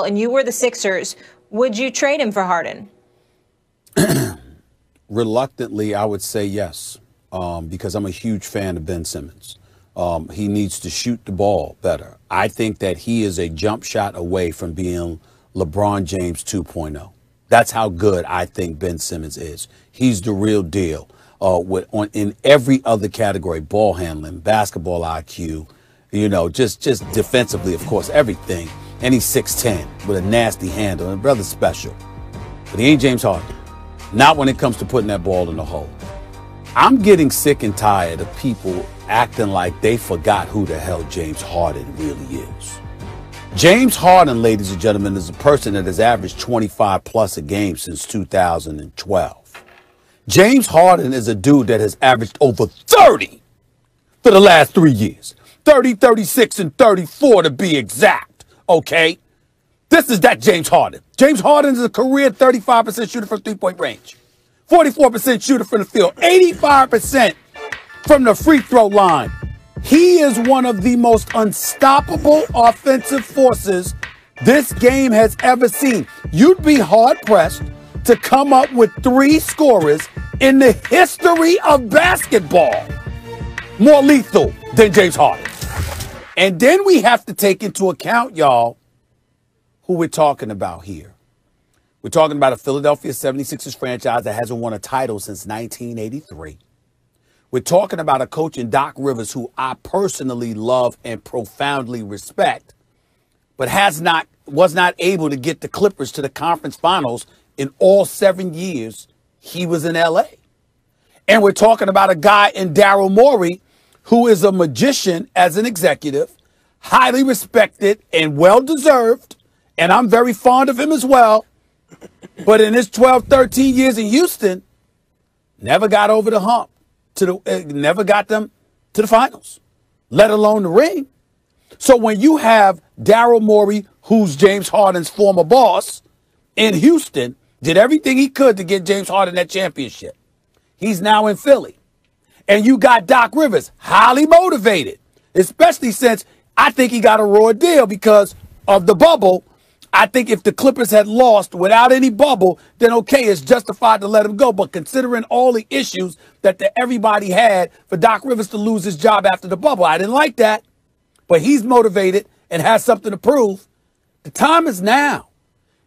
and you were the Sixers, would you trade him for Harden? Reluctantly, I would say yes, because I'm a huge fan of Ben Simmons. He needs to shoot the ball better. I think that he is a jump shot away from being LeBron James 2.0. That's how good I think Ben Simmons is. He's the real deal in every other category: ball handling, basketball IQ, just defensively, of course, everything. And he's 6'10" with a nasty handle, and brother's special. But he ain't James Harden. Not when it comes to putting that ball in the hole. I'm getting sick and tired of people acting like they forgot who the hell James Harden really is. James Harden, ladies and gentlemen, is a person that has averaged 25 plus a game since 2012. James Harden is a dude that has averaged over 30 for the last 3 years. 30, 36, and 34 to be exact, okay? This is that James Harden. James Harden is a career 35% shooter from three-point range, 44% shooter from the field, 85% from the free throw line. He is one of the most unstoppable offensive forces this game has ever seen. You'd be hard-pressed to come up with 3 scorers in the history of basketball more lethal than James Harden. And then we have to take into account, y'all, who we're talking about here. We're talking about a Philadelphia 76ers franchise that hasn't won a title since 1983. We're talking about a coach in Doc Rivers who I personally love and profoundly respect, but was not able to get the Clippers to the conference finals in all 7 years he was in L.A. And we're talking about a guy in Daryl Morey who is a magician as an executive, highly respected and well-deserved, and I'm very fond of him as well. But in his 12, 13 years in Houston, never got over the hump. Never got them to the finals, let alone the ring. So when you have Daryl Morey, who's James Harden's former boss, in Houston, did everything he could to get James Harden that championship. He's now in Philly. And you got Doc Rivers, highly motivated, especially since I think he got a raw deal because of the bubble. I think if the Clippers had lost without any bubble, then okay, it's justified to let him go. But considering all the issues that everybody had for Doc Rivers to lose his job after the bubble, I didn't like that. But he's motivated and has something to prove. The time is now.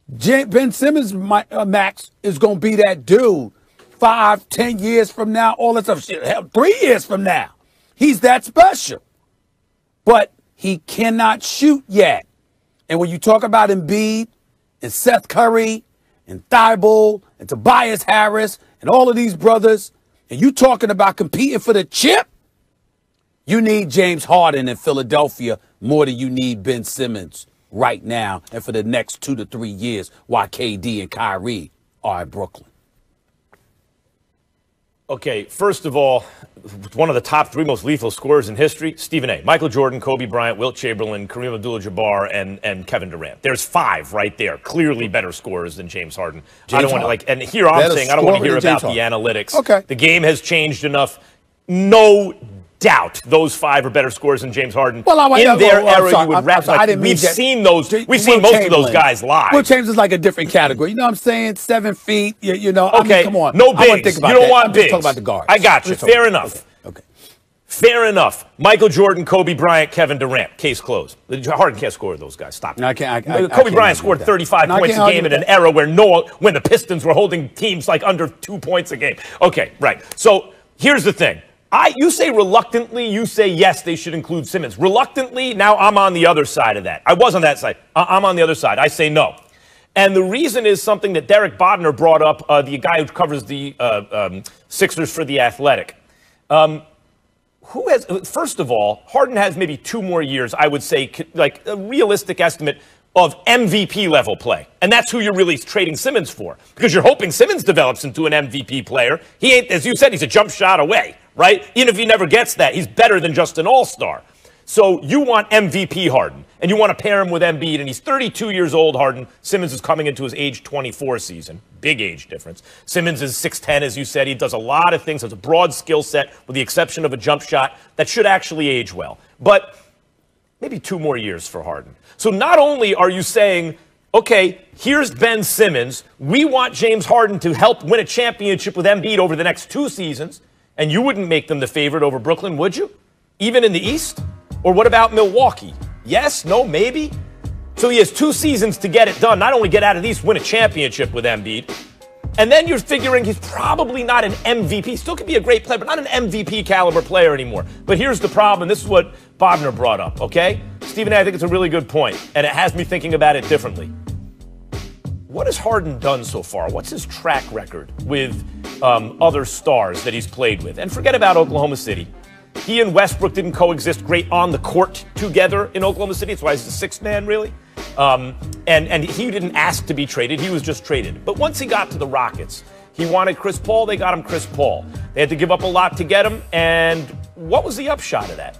Ben Simmons, Max, is going to be that dude 5, 10 years from now, all that stuff. Shit, hell, 3 years from now. He's that special. But he cannot shoot yet. And when you talk about Embiid and Seth Curry and Thibault and Tobias Harris and all of these brothers, and you talking about competing for the chip, you need James Harden in Philadelphia more than you need Ben Simmons right now and for the next 2 to 3 years while KD and Kyrie are in Brooklyn. Okay, first of all, one of the top 3 most lethal scorers in history, Stephen A. Michael Jordan, Kobe Bryant, Wilt Chamberlain, Kareem Abdul-Jabbar, and Kevin Durant. There's 5 right there, clearly better scorers than James Harden. I don't want to and here I'm saying I don't want to hear about the analytics. Okay. The game has changed enough. No doubt those 5 are better scorers than James Harden. Well, in their era, you would rap like we've seen those. We've seen most of those guys live. Will Chamberlain is like a different category. You know what I'm saying? 7 feet. You know. Okay. I mean, come on. No bigs. You don't want bigs. Talk about the guards. I got you. Fair enough. Okay. Fair enough. Michael Jordan, Kobe Bryant, Kevin Durant. Case closed. Harden can't score those guys. Stop. No, I can't. Kobe Bryant scored 35 points a game in an era where when the Pistons were holding teams like under 2 points a game. Okay, right. So here's the thing. You say reluctantly, you say yes, they should include Simmons. Reluctantly, now I'm on the other side of that. I was on that side. I'm on the other side. I say no. And the reason is something that Derek Bodner brought up, the guy who covers the Sixers for The Athletic. First of all, Harden has maybe 2 more years, I would say, like a realistic estimate of MVP level play. And that's who you're really trading Simmons for, because you're hoping Simmons develops into an MVP player. He ain't, as you said, he's a jump shot away, right? Even if he never gets that, he's better than just an all-star. So you want MVP Harden, and you want to pair him with Embiid, and he's 32 years old, Harden. Simmons is coming into his age 24 season. Big age difference. Simmons is 6'10", as you said. He does a lot of things. Has a broad skill set, with the exception of a jump shot that should actually age well. But maybe 2 more years for Harden. So not only are you saying okay, here's Ben Simmons. We want James Harden to help win a championship with Embiid over the next 2 seasons, and you wouldn't make them the favorite over Brooklyn, would you? Even in the East? Or what about Milwaukee? Yes, no, maybe? So he has 2 seasons to get it done, not only get out of the East, win a championship with Embiid. And then you're figuring he's probably not an MVP. Still could be a great player, but not an MVP caliber player anymore. But here's the problem. This is what Bogner brought up, okay? Stephen, I think it's a really good point, and it has me thinking about it differently. What has Harden done so far? What's his track record with other stars that he's played with? And forget about Oklahoma City. He and Westbrook didn't coexist great on the court together in Oklahoma City. That's why he's the 6th man, really. And he didn't ask to be traded. He was just traded. But once he got to the Rockets, he wanted Chris Paul. They got him Chris Paul. They had to give up a lot to get him. And what was the upshot of that?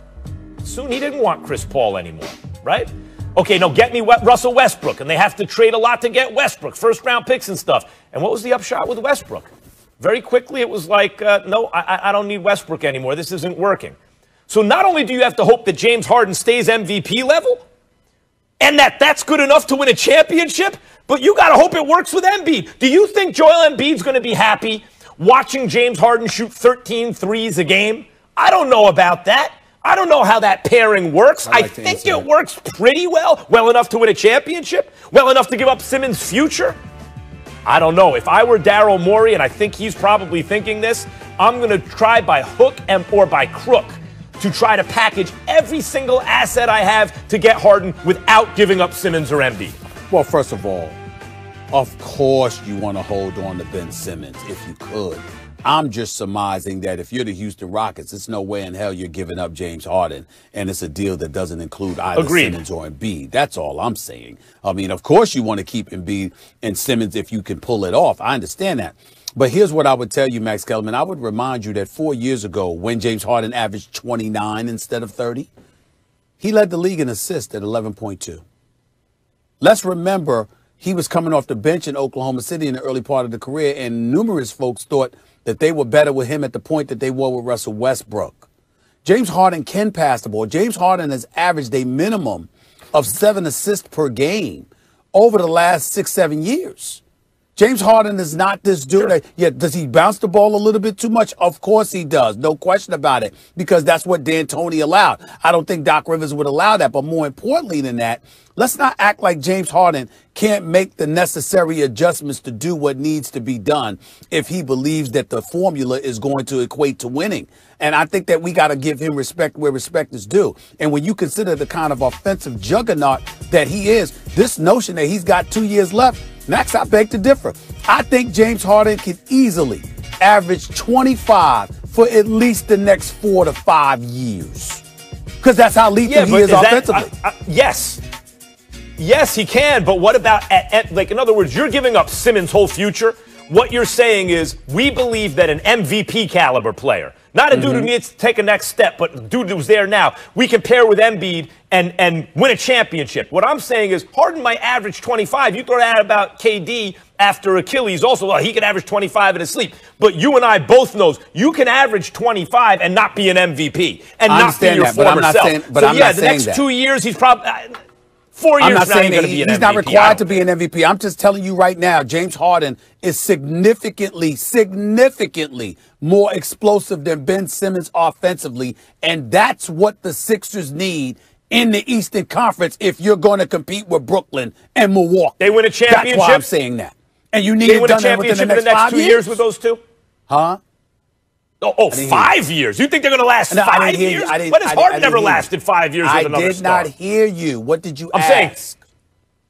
Soon he didn't want Chris Paul anymore, right? Okay, now get me Russell Westbrook. And they have to trade a lot to get Westbrook, first-round picks and stuff. And what was the upshot with Westbrook? Very quickly, it was like, no, I don't need Westbrook anymore. This isn't working. So not only do you have to hope that James Harden stays MVP level, and that's good enough to win a championship, but you got to hope it works with Embiid. Do you think Joel Embiid's going to be happy watching James Harden shoot 13 threes a game? I don't know about that. I don't know how that pairing works. I think it works pretty well enough to win a championship, well enough to give up Simmons' future. I don't know. If I were Daryl Morey, and I think he's probably thinking this, I'm going to try by hook or by crook to try to package every single asset I have to get Harden without giving up Simmons or Embiid. Well, first of all, of course you want to hold on to Ben Simmons if you could. I'm just surmising that if you're the Houston Rockets, there's no way in hell you're giving up James Harden, and it's a deal that doesn't include either Simmons or Embiid. That's all I'm saying. I mean, of course you want to keep Embiid and Simmons if you can pull it off. I understand that. But here's what I would tell you, Max Kellerman. I would remind you that 4 years ago, when James Harden averaged 29 instead of 30, he led the league in assists at 11.2. Let's remember he was coming off the bench in Oklahoma City in the early part of the career, and numerous folks thought that they were better with him at the point that they were with Russell Westbrook. James Harden can pass the ball. James Harden has averaged a minimum of 7 assists per game over the last 6-7 years. James Harden is not this dude. Sure. Yeah, does he bounce the ball a little bit too much? Of course he does. No question about it, because that's what D'Antoni allowed. I don't think Doc Rivers would allow that. But more importantly than that, let's not act like James Harden can't make the necessary adjustments to do what needs to be done if he believes that the formula is going to equate to winning. And I think that we got to give him respect where respect is due. And when you consider the kind of offensive juggernaut that he is, this notion that he's got 2 years left, Max, I beg to differ. I think James Harden can easily average 25 for at least the next 4 to 5 years. Because that's how lethal he is offensively. Yes. Yes, he can. But what about, like, in other words, you're giving up Simmons' whole future. What you're saying is we believe that an MVP caliber player, not a dude who needs to take a next step, but a dude who's there now, we can pair with Embiid and win a championship. What I'm saying is Harden might average 25. You throw that about KD after Achilles also. Well, he could average 25 in his sleep. But you and I both know you can average 25 and not be an MVP and not be your former self. But I'm not saying the next 2 years, he's probably... 4 years I'm not now, saying he's going to be an MVP. He's not required to be an MVP. I'm just telling you right now, James Harden is significantly more explosive than Ben Simmons offensively, and that's what the Sixers need in the Eastern Conference if you're going to compete with Brooklyn and Milwaukee. They win a championship? That's why I'm saying that. And you need to win a championship in the next 2 years with those two? Huh? Oh, 5 years. You think they're going to last 5 years? But has Harden never lasted 5 years with another star? I did not hear you. What did you ask?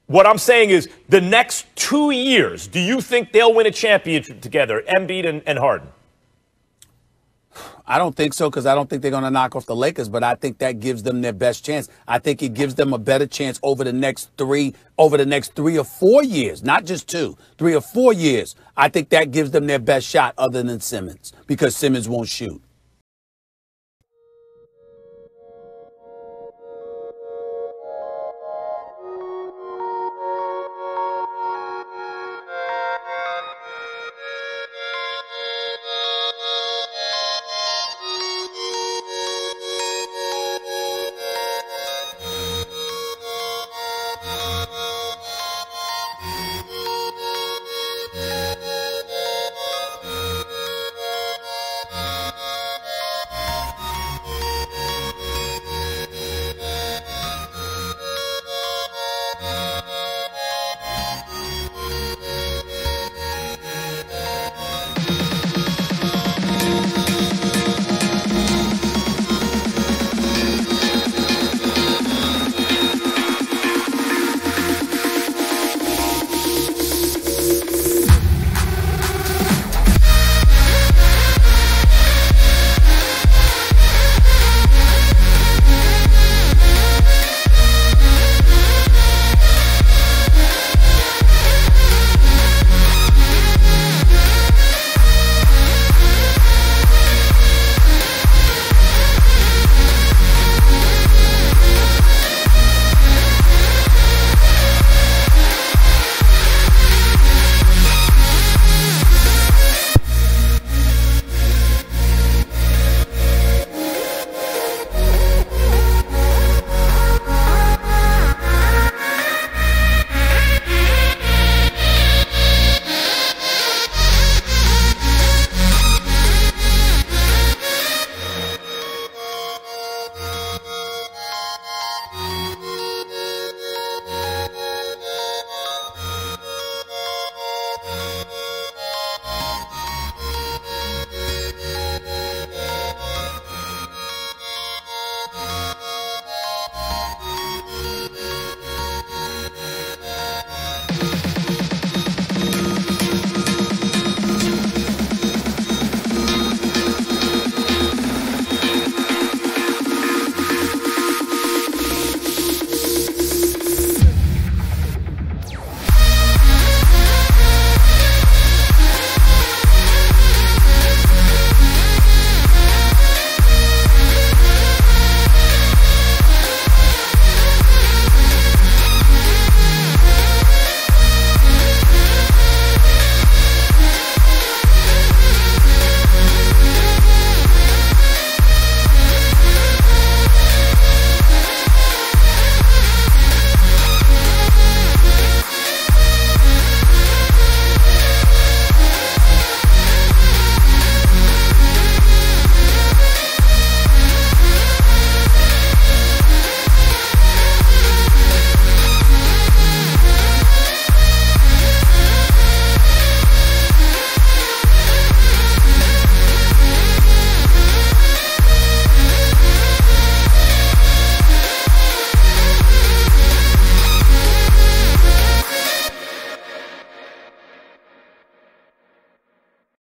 What I'm saying is the next 2 years, do you think they'll win a championship together, Embiid and Harden? I don't think so, because I don't think they're going to knock off the Lakers, but I think that gives them their best chance. I think it gives them a better chance over the next 3 or 4 years, not just 2, 3 or 4 years. I think that gives them their best shot other than Simmons, because Simmons won't shoot.